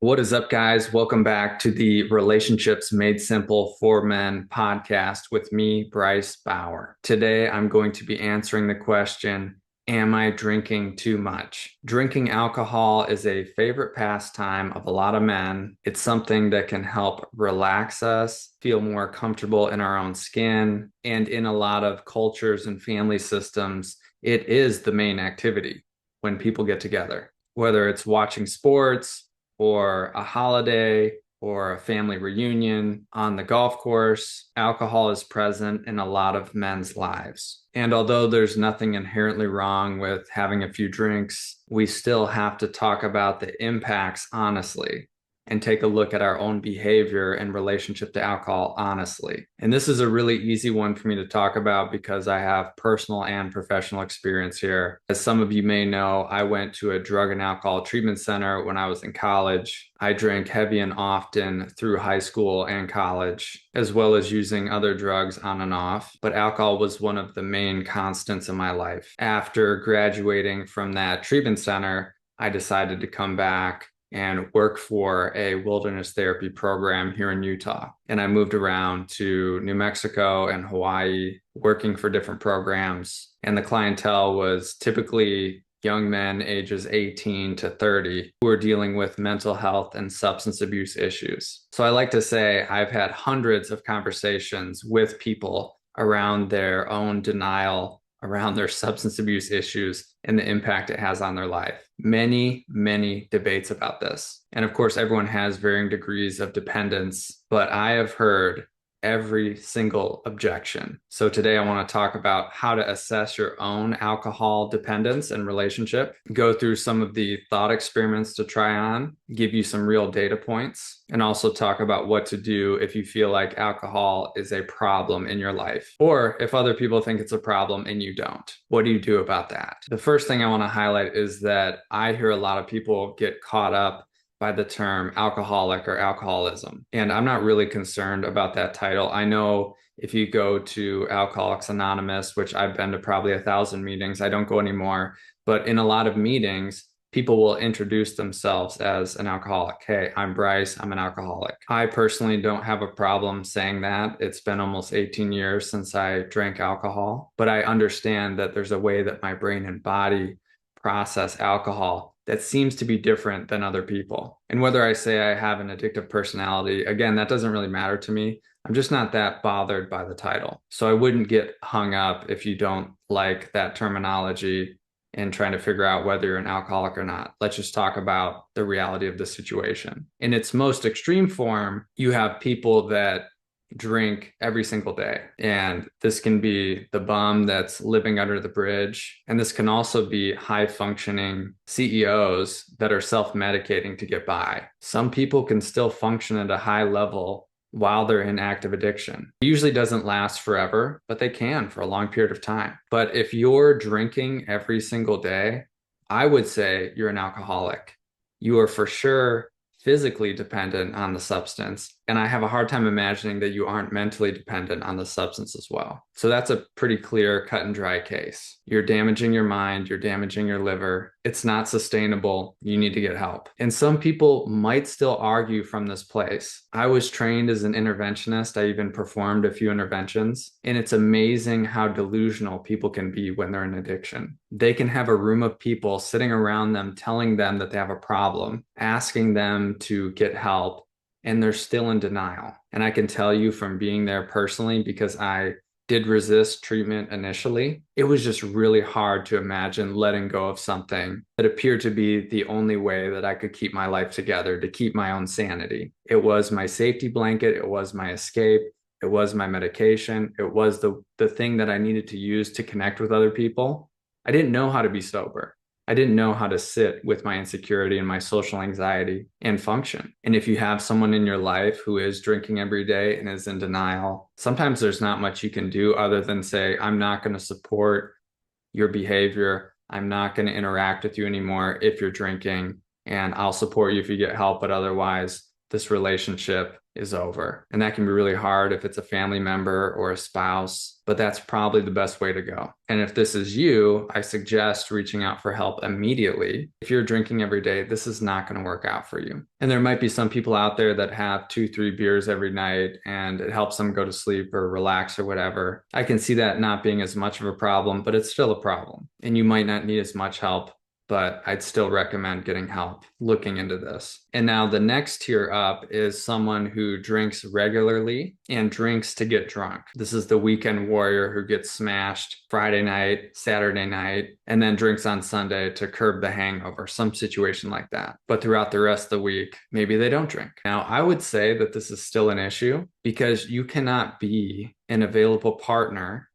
What is up, guys? Welcome back to the Relationships Made Simple for Men podcast with me, Bryce Bauer. Today, I'm going to be answering the question, am I drinking too much? Drinking alcohol is a favorite pastime of a lot of men. It's something that can help relax us, feel more comfortable in our own skin, and in a lot of cultures and family systems, it is the main activity when people get together, whether it's watching sports, or a holiday or a family reunion on the golf course, alcohol is present in a lot of men's lives. And although there's nothing inherently wrong with having a few drinks, we still have to talk about the impacts honestly and take a look at our own behavior in relationship to alcohol honestly. And this is a really easy one for me to talk about because I have personal and professional experience here. As some of you may know, I went to a drug and alcohol treatment center when I was in college. I drank heavy and often through high school and college, as well as using other drugs on and off. But alcohol was one of the main constants in my life. After graduating from that treatment center, I decided to come back and work for a wilderness therapy program here in Utah. And I moved around to New Mexico and Hawaii, working for different programs. And the clientele was typically young men ages 18 to 30 who are dealing with mental health and substance abuse issues. So I like to say I've had hundreds of conversations with people around their own denial, around their substance abuse issues, and the impact it has on their life. Many debates about this. And of course, everyone has varying degrees of dependence, but I have heard every single objection. So today I want to talk about how to assess your own alcohol dependence and relationship, go through some of the thought experiments to try on, give you some real data points, and also talk about what to do if you feel like alcohol is a problem in your life, or if other people think it's a problem and you don't. What do you do about that? The first thing I want to highlight is that I hear a lot of people get caught up by the term alcoholic or alcoholism. And I'm not really concerned about that title. I know if you go to Alcoholics Anonymous, which I've been to probably 1,000 meetings, I don't go anymore, but in a lot of meetings, people will introduce themselves as an alcoholic. Hey, I'm Bryce, I'm an alcoholic. I personally don't have a problem saying that. It's been almost 18 years since I drank alcohol, but I understand that there's a way that my brain and body process alcohol that seems to be different than other people. And whether I say I have an addictive personality, again, that doesn't really matter to me. I'm just not that bothered by the title. So I wouldn't get hung up if you don't like that terminology and trying to figure out whether you're an alcoholic or not. Let's just talk about the reality of the situation. In its most extreme form, you have people that drink every single day. And this can be the bum that's living under the bridge. And this can also be high functioning CEOs that are self-medicating to get by. Some people can still function at a high level while they're in active addiction. It usually doesn't last forever, but they can for a long period of time. But if you're drinking every single day, I would say you're an alcoholic. You are for sure physically dependent on the substance. And I have a hard time imagining that you aren't mentally dependent on the substance as well. So that's a pretty clear cut and dry case. You're damaging your mind, you're damaging your liver. It's not sustainable. You need to get help. And some people might still argue from this place. I was trained as an interventionist. I even performed a few interventions. And it's amazing how delusional people can be when they're in addiction. They can have a room of people sitting around them telling them that they have a problem, asking them to get help, and they're still in denial. And I can tell you from being there personally, because I did resist treatment initially, it was just really hard to imagine letting go of something that appeared to be the only way that I could keep my life together, to keep my own sanity. It was my safety blanket. It was my escape. It was my medication. It was the thing that I needed to use to connect with other people. I didn't know how to be sober. I didn't know how to sit with my insecurity and my social anxiety and function. And if you have someone in your life who is drinking every day and is in denial, sometimes there's not much you can do other than say, I'm not going to support your behavior. I'm not going to interact with you anymore if you're drinking, and I'll support you if you get help, but otherwise, this relationship is over. And that can be really hard if it's a family member or a spouse, but that's probably the best way to go. And if this is you, I suggest reaching out for help immediately. If you're drinking every day, this is not going to work out for you. And there might be some people out there that have 2-3 beers every night and it helps them go to sleep or relax or whatever. I can see that not being as much of a problem, but it's still a problem. And you might not need as much help, but I'd still recommend getting help looking into this. And now the next tier up is someone who drinks regularly and drinks to get drunk. This is the weekend warrior who gets smashed Friday night, Saturday night, and then drinks on Sunday to curb the hangover, some situation like that. But throughout the rest of the week, maybe they don't drink. Now, I would say that this is still an issue because you cannot be an available partner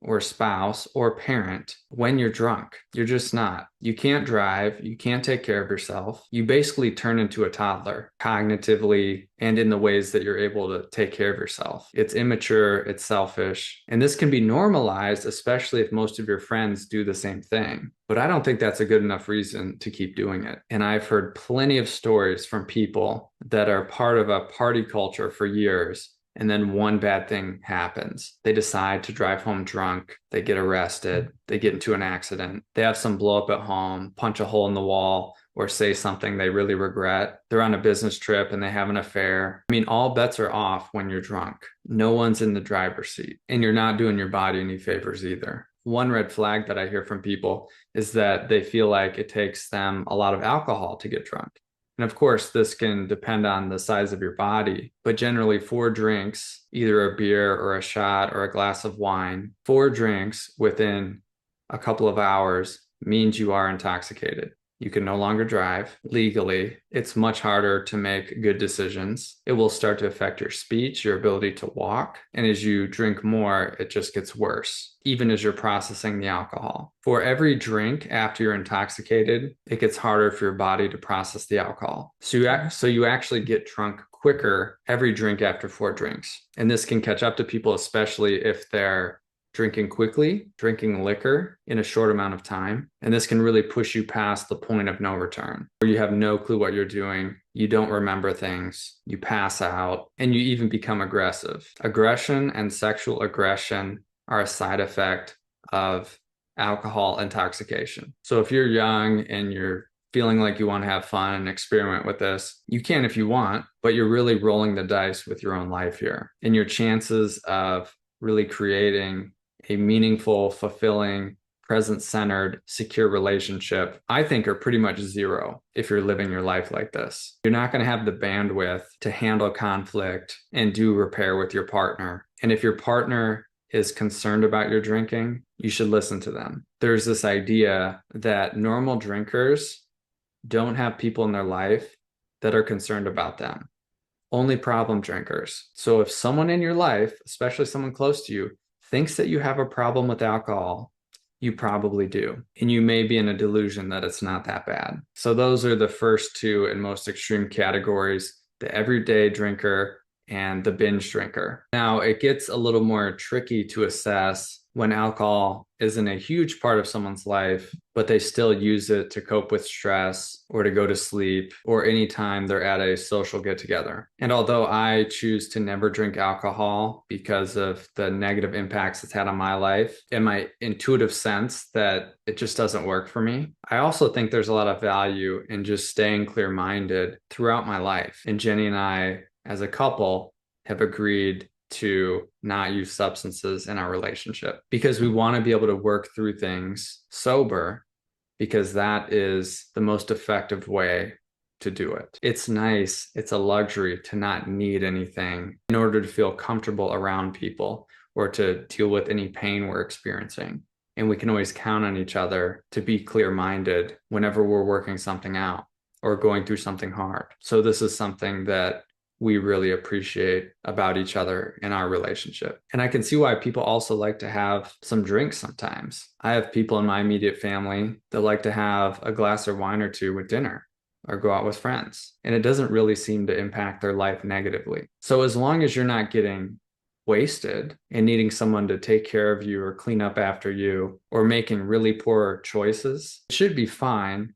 or spouse or parent when you're drunk. You're just not. You can't drive. You can't take care of yourself. You basically turn into a toddler cognitively and in the ways that you're able to take care of yourself. It's immature, it's selfish, and this can be normalized, especially if most of your friends do the same thing. But I don't think that's a good enough reason to keep doing it. And I've heard plenty of stories from people that are part of a party culture for years, and then one bad thing happens. They decide to drive home drunk. They get arrested. They get into an accident. They have some blow up at home, punch a hole in the wall, or say something they really regret. They're on a business trip and they have an affair. I mean, all bets are off when you're drunk. No one's in the driver's seat, and you're not doing your body any favors either. One red flag that I hear from people is that they feel like it takes them a lot of alcohol to get drunk. And of course, this can depend on the size of your body, but generally 4 drinks, either a beer or a shot or a glass of wine, 4 drinks within a couple of hours means you are intoxicated. You can no longer drive legally. It's much harder to make good decisions. It will start to affect your speech, your ability to walk. And as you drink more, it just gets worse, even as you're processing the alcohol. For every drink after you're intoxicated, it gets harder for your body to process the alcohol. So you actually get drunk quicker every drink after 4 drinks. And this can catch up to people, especially if they're drinking quickly, drinking liquor in a short amount of time. And this can really push you past the point of no return, where you have no clue what you're doing. You don't remember things, you pass out, and you even become aggressive. Aggression and sexual aggression are a side effect of alcohol intoxication. So if you're young and you're feeling like you want to have fun and experiment with this, you can if you want, but you're really rolling the dice with your own life here. And your chances of really creating a meaningful, fulfilling, present-centered, secure relationship, I think are pretty much zero if you're living your life like this. You're not going to have the bandwidth to handle conflict and do repair with your partner. And if your partner is concerned about your drinking, you should listen to them. There's this idea that normal drinkers don't have people in their life that are concerned about them. Only problem drinkers. So if someone in your life, especially someone close to you, thinks that you have a problem with alcohol, you probably do. And you may be in a delusion that it's not that bad. So those are the first 2 and most extreme categories: the everyday drinker and the binge drinker. Now, it gets a little more tricky to assess when alcohol isn't a huge part of someone's life, but they still use it to cope with stress or to go to sleep or anytime they're at a social get-together. And although I choose to never drink alcohol because of the negative impacts it's had on my life and my intuitive sense that it just doesn't work for me, I also think there's a lot of value in just staying clear-minded throughout my life. And Jenny and I, as a couple, have agreed to not use substances in our relationship because we want to be able to work through things sober, because that is the most effective way to do it. It's nice, it's a luxury to not need anything in order to feel comfortable around people or to deal with any pain we're experiencing. And we can always count on each other to be clear-minded whenever we're working something out or going through something hard. So this is something that we really appreciate about each other in our relationship. And I can see why people also like to have some drinks sometimes. I have people in my immediate family that like to have a glass of wine or 2 with dinner or go out with friends. And it doesn't really seem to impact their life negatively. So as long as you're not getting wasted and needing someone to take care of you or clean up after you or making really poor choices, it should be fine,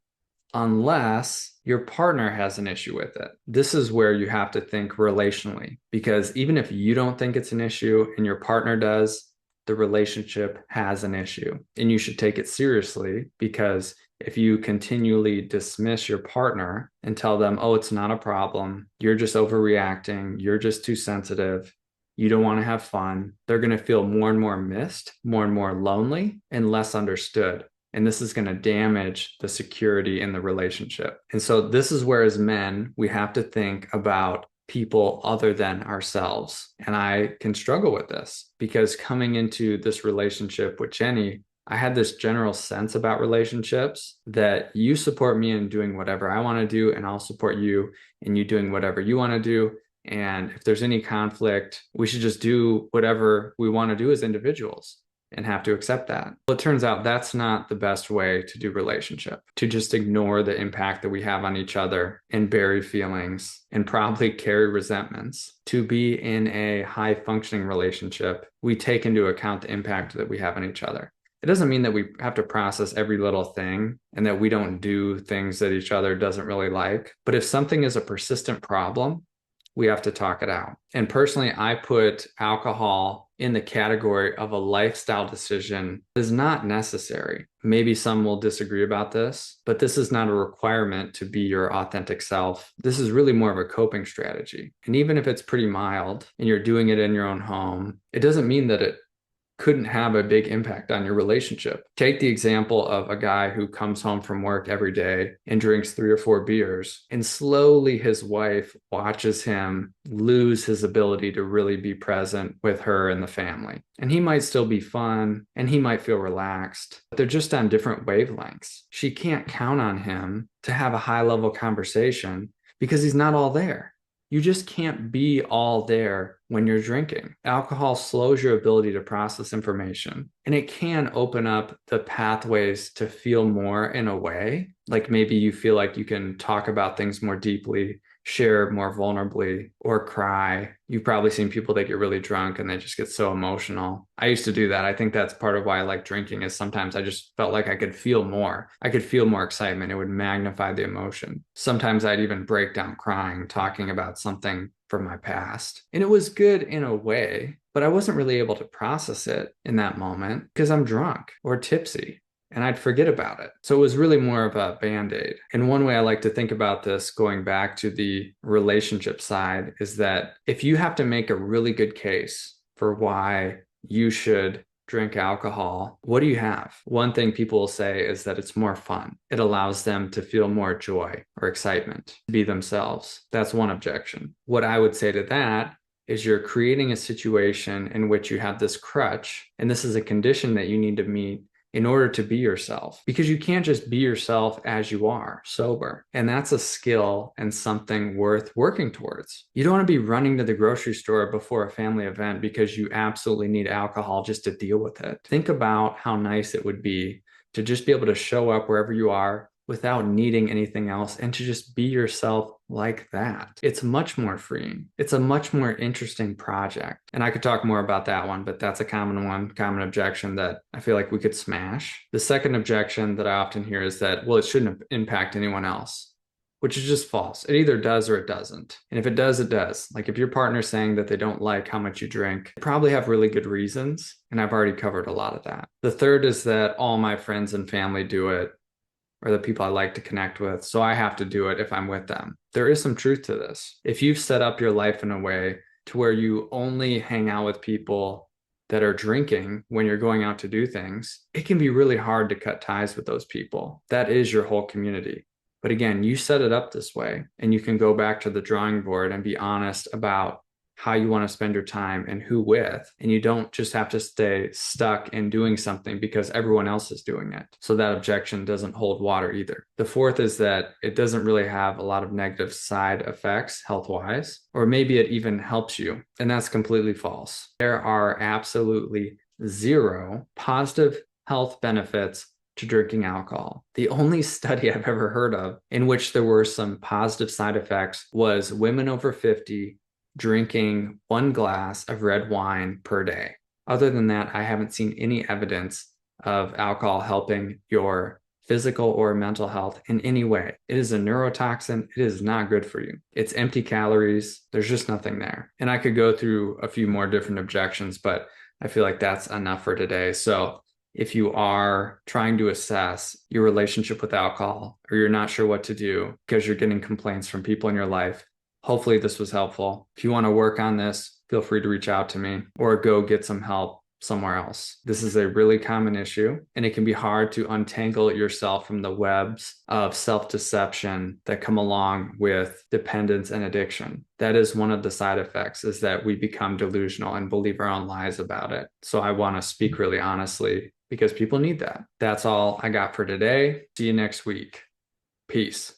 unless your partner has an issue with it. This is where you have to think relationally, because even if you don't think it's an issue and your partner does, the relationship has an issue. And you should take it seriously, because if you continually dismiss your partner and tell them, oh, it's not a problem, you're just overreacting, you're just too sensitive, you don't want to have fun, they're going to feel more and more missed, more and more lonely, and less understood. And this is going to damage the security in the relationship. And so this is where, as men, we have to think about people other than ourselves. And I can struggle with this because coming into this relationship with Jenny, I had this general sense about relationships that you support me in doing whatever I want to do, and I'll support you in you doing whatever you want to do. And if there's any conflict, we should just do whatever we want to do as individuals and have to accept that. Well, it turns out that's not the best way to do relationship, to just ignore the impact that we have on each other and bury feelings and probably carry resentments. To be in a high functioning relationship, we take into account the impact that we have on each other. It doesn't mean that we have to process every little thing and that we don't do things that each other doesn't really like. But if something is a persistent problem, we have to talk it out. And personally, I put alcohol in the category of a lifestyle decision that is not necessary. Maybe some will disagree about this, but this is not a requirement to be your authentic self. This is really more of a coping strategy. And even if it's pretty mild and you're doing it in your own home, it doesn't mean that it couldn't have a big impact on your relationship. Take the example of a guy who comes home from work every day and drinks 3 or 4 beers, and slowly his wife watches him lose his ability to really be present with her and the family. And he might still be fun and he might feel relaxed, but they're just on different wavelengths. She can't count on him to have a high level conversation because he's not all there. You just can't be all there when you're drinking. Alcohol slows your ability to process information, and it can open up the pathways to feel more in a way. Like maybe you feel like you can talk about things more deeply, share more vulnerably, or cry. You've probably seen people that get really drunk and they just get so emotional. I used to do that. I think that's part of why I like drinking, is sometimes I just felt like I could feel more. I could feel more excitement. It would magnify the emotion. Sometimes I'd even break down crying, talking about something from my past. And it was good in a way, but I wasn't really able to process it in that moment because I'm drunk or tipsy, and I'd forget about it. So it was really more of a Band-Aid. And one way I like to think about this, going back to the relationship side, is that if you have to make a really good case for why you should drink alcohol, what do you have? One thing people will say is that it's more fun. It allows them to feel more joy or excitement, to be themselves. That's one objection. What I would say to that is you're creating a situation in which you have this crutch, and this is a condition that you need to meet in order to be yourself, because you can't just be yourself as you are sober. And that's a skill and something worth working towards. You don't want to be running to the grocery store before a family event because you absolutely need alcohol just to deal with it. Think about how nice it would be to just be able to show up wherever you are without needing anything else, and to just be yourself like that. It's much more freeing. It's a much more interesting project. And I could talk more about that one, but that's a common objection that I feel like we could smash. The second objection that I often hear is that, well, it shouldn't impact anyone else, which is just false. It either does or it doesn't. And if it does, it does. Like if your partner's saying that they don't like how much you drink, they probably have really good reasons. And I've already covered a lot of that. The third is that all my friends and family do it, or the people I like to connect with, so I have to do it if I'm with them. There is some truth to this. If you've set up your life in a way to where you only hang out with people that are drinking when you're going out to do things, it can be really hard to cut ties with those people. That is your whole community. But again, you set it up this way, and you can go back to the drawing board and be honest about how you want to spend your time and who with. And you don't just have to stay stuck in doing something because everyone else is doing it. So that objection doesn't hold water either. The fourth is that it doesn't really have a lot of negative side effects health-wise, or maybe it even helps you. And that's completely false. There are absolutely 0 positive health benefits to drinking alcohol. The only study I've ever heard of in which there were some positive side effects was women over 50 drinking 1 glass of red wine per day. Other than that, I haven't seen any evidence of alcohol helping your physical or mental health in any way. It is a neurotoxin. It is not good for you. It's empty calories. There's just nothing there. And I could go through a few more different objections, but I feel like that's enough for today. So if you are trying to assess your relationship with alcohol, or you're not sure what to do because you're getting complaints from people in your life, hopefully this was helpful. If you want to work on this, feel free to reach out to me or go get some help somewhere else. This is a really common issue, and it can be hard to untangle yourself from the webs of self-deception that come along with dependence and addiction. That is one of the side effects, is that we become delusional and believe our own lies about it. So I want to speak really honestly because people need that. That's all I got for today. See you next week. Peace.